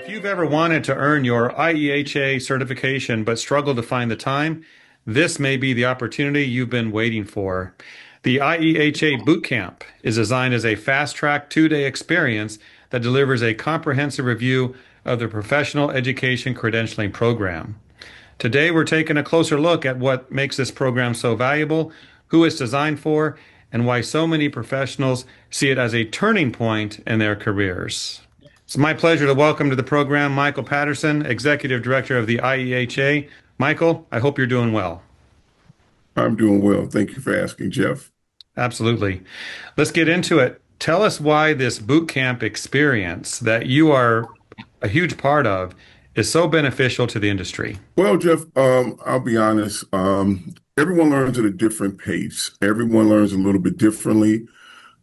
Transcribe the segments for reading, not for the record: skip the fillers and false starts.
If you've ever wanted to earn your IEHA certification but struggled to find the time, this may be the opportunity you've been waiting for. The IEHA Boot Camp is designed as a fast-track 2-day experience that delivers a comprehensive review of the professional education credentialing program. Today, we're taking a closer look at what makes this program so valuable, who it's designed for, and why so many professionals see it as a turning point in their careers. It's my pleasure to welcome to the program Michael Patterson, Executive Director of the IEHA. Michael, I hope you're doing well. I'm doing well. Thank you for asking, Jeff. Absolutely. Let's get into it. Tell us why this boot camp experience that you are a huge part of is so beneficial to the industry. Well, Jeff, I'll be honest. Everyone learns at a different pace. Everyone learns a little bit differently.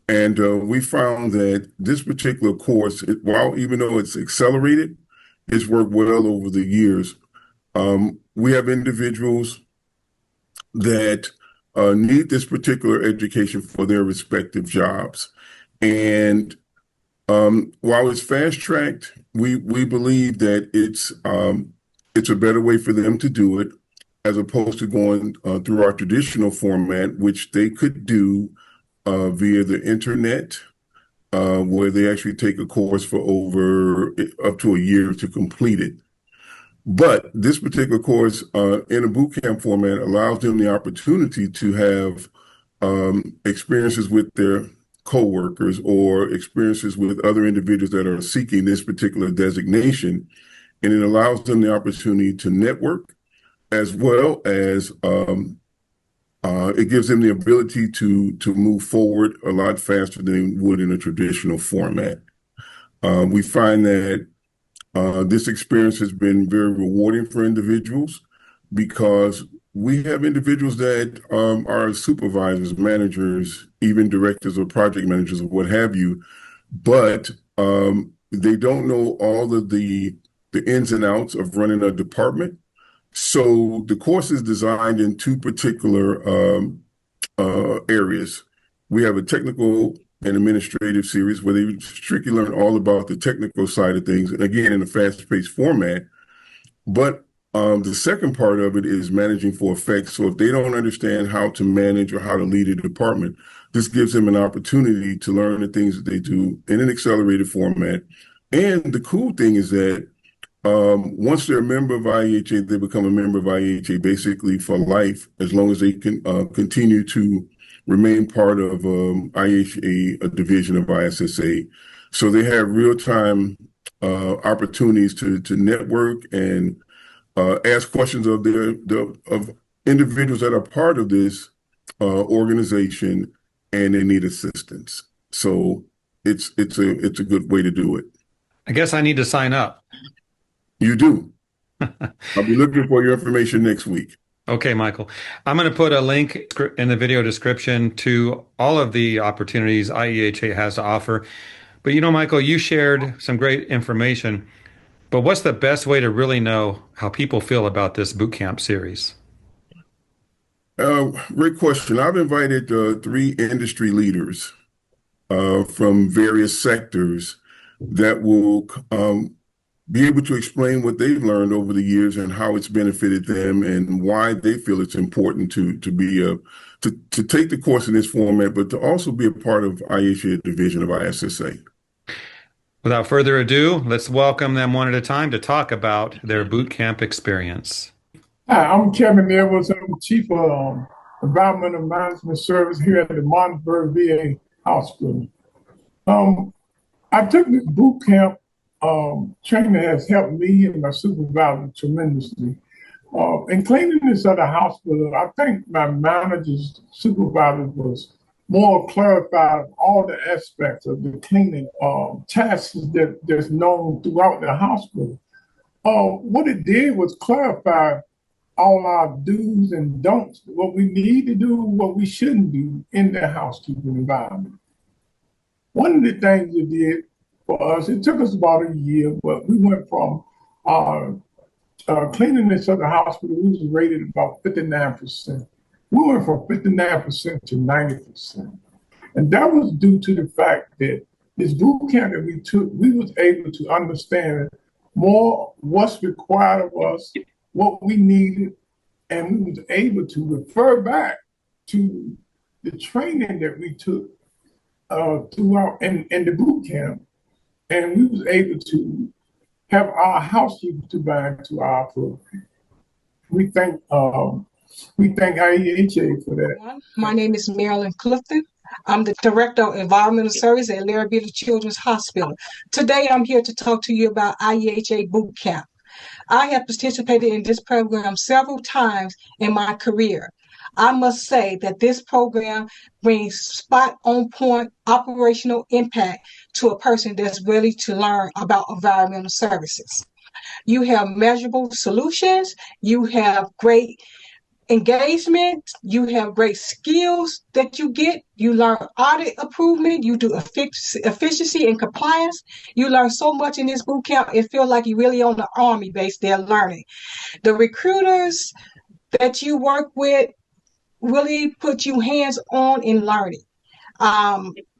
And we found that this particular course, while even though it's accelerated, it's worked well over the years. We have individuals that need this particular education for their respective jobs. And while it's fast-tracked, we believe that it's a better way for them to do it as opposed to going through our traditional format, which they could do via the internet, where they actually take a course for up to a year to complete it. But this particular course in a boot camp format allows them the opportunity to have experiences with their coworkers or experiences with other individuals that are seeking this particular designation. And it allows them the opportunity to network as well as it gives them the ability to move forward a lot faster than they would in a traditional format. We find that this experience has been very rewarding for individuals because we have individuals that are supervisors, managers, even directors or project managers or what have you, but they don't know all of the ins and outs of running a department. So the course is designed in two particular areas. We have a technical and administrative series where they strictly learn all about the technical side of things, and again, in a fast-paced format. But the second part of it is managing for effect. So if they don't understand how to manage or how to lead a department, this gives them an opportunity to learn the things that they do in an accelerated format. And the cool thing is that once they're a member of IEHA, they become a member of IEHA basically for life, as long as they can continue to remain part of IEHA, a division of ISSA. So they have real-time opportunities to network and ask questions of of individuals that are part of this organization, and they need assistance. So it's a good way to do it. I guess I need to sign up. You do. I'll be looking for your information next week. Okay, Michael. I'm going to put a link in the video description to all of the opportunities IEHA has to offer. But Michael, you shared some great information. But what's the best way to really know how people feel about this boot camp series? Great question. I've invited 3 industry leaders from various sectors that will be able to explain what they've learned over the years and how it's benefited them and why they feel it's important to take the course in this format, but to also be a part of IEHA division of ISSA. Without further ado, let's welcome them one at a time to talk about their boot camp experience. Hi, I'm Kevin Edwards. I'm the Chief of Environmental Management Service here at the Martinsburg VA Hospital. I took this boot camp. Training has helped me and my supervisor tremendously. In cleanliness of the hospital, I think my manager's supervisor was more clarified of all the aspects of the cleaning tasks that's known throughout the hospital. What it did was clarify all our do's and don'ts, what we need to do, what we shouldn't do in the housekeeping environment. One of the things it did for us, it took us about a year, but we went from cleanliness of the hospital, we was rated about 59%. We went from 59% to 90%. And that was due to the fact that this boot camp that we took, we was able to understand more what's required of us, what we needed, and we was able to refer back to the training that we took throughout in the boot camp, and we was able to have our housekeepers to buy into our program. We thank IEHA for that. My name is Marilyn Clifton. I'm the Director of Environmental Service at Larrabee Children's Hospital. Today, I'm here to talk to you about IEHA Boot Camp. I have participated in this program several times in my career. I must say that this program brings spot on point operational impact to a person that's ready to learn about environmental services. You have measurable solutions, you have great engagement, you have great skills that you get, you learn audit improvement, you do efficiency and compliance. You learn so much in this boot camp, it feels like you're really on the army base there learning. The recruiters that you work with really put you hands on in learning.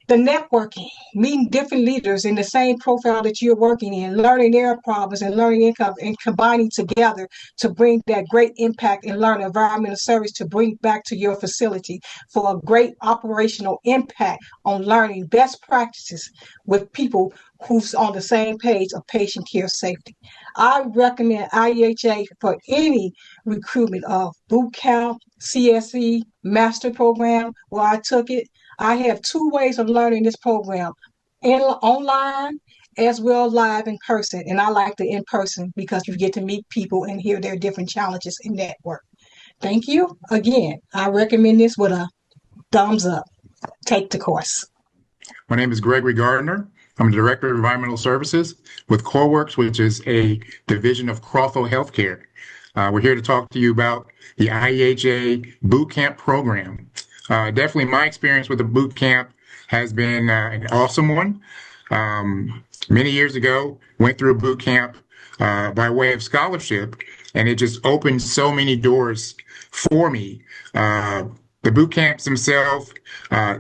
The networking, meeting different leaders in the same profile that you're working in, learning their problems and learning income and combining together to bring that great impact and learn environmental service to bring back to your facility for a great operational impact on learning best practices with people who's on the same page of patient care safety. I recommend IEHA for any recruitment of boot camp, CSE, master program where I took it. I have two ways of learning this program, online as well live in person. And I like the in person because you get to meet people and hear their different challenges and network. Thank you. Again, I recommend this with a thumbs up. Take the course. My name is Gregory Gardner. I'm the Director of Environmental Services with CoreWorks, which is a division of Crawford Healthcare. We're here to talk to you about the IEHA Boot Camp program. Definitely my experience with the boot camp has been an awesome one. Many years ago, went through a boot camp by way of scholarship, and it just opened so many doors for me. The boot camps themselves,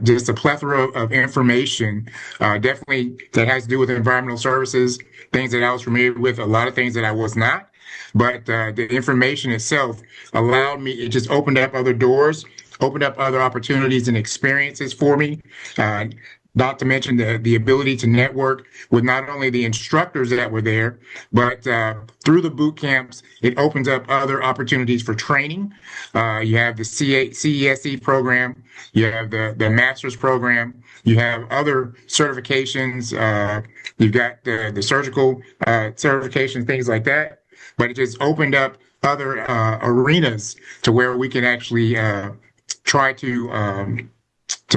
just a plethora of information, definitely that has to do with environmental services, things that I was familiar with, a lot of things that I was not. But the information itself allowed me, it just opened up other doors, opened up other opportunities and experiences for me. Not to mention the ability to network with not only the instructors that were there, but through the boot camps, it opens up other opportunities for training. You have the CESE program, you have the master's program, you have other certifications, you've got the surgical certifications, things like that. But it just opened up other arenas to where we can actually try to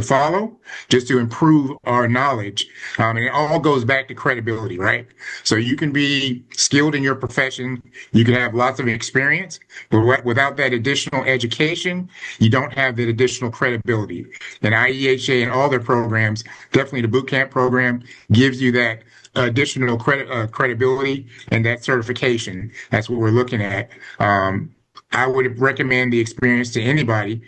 follow, just to improve our knowledge. And it all goes back to credibility, right? So you can be skilled in your profession, you can have lots of experience, but without that additional education, you don't have that additional credibility. And IEHA and all their programs, definitely the boot camp program, gives you that additional credibility and that certification. That's what we're looking at. I would recommend the experience to anybody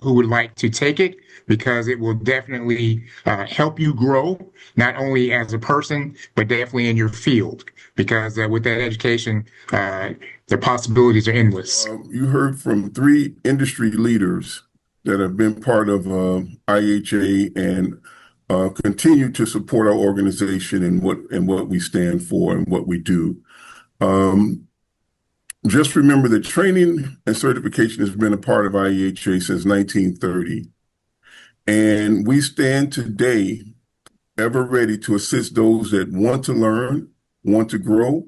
who would like to take it, because it will definitely help you grow, not only as a person, but definitely in your field. Because with that education, the possibilities are endless. You heard from three industry leaders that have been part of IEHA and continue to support our organization and what we stand for and what we do. Just remember that training and certification has been a part of IEHA since 1930. And we stand today ever ready to assist those that want to learn, want to grow,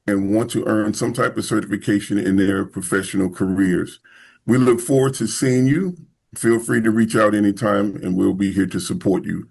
and want to earn some type of certification in their professional careers. We look forward to seeing you. Feel free to reach out anytime, and we'll be here to support you.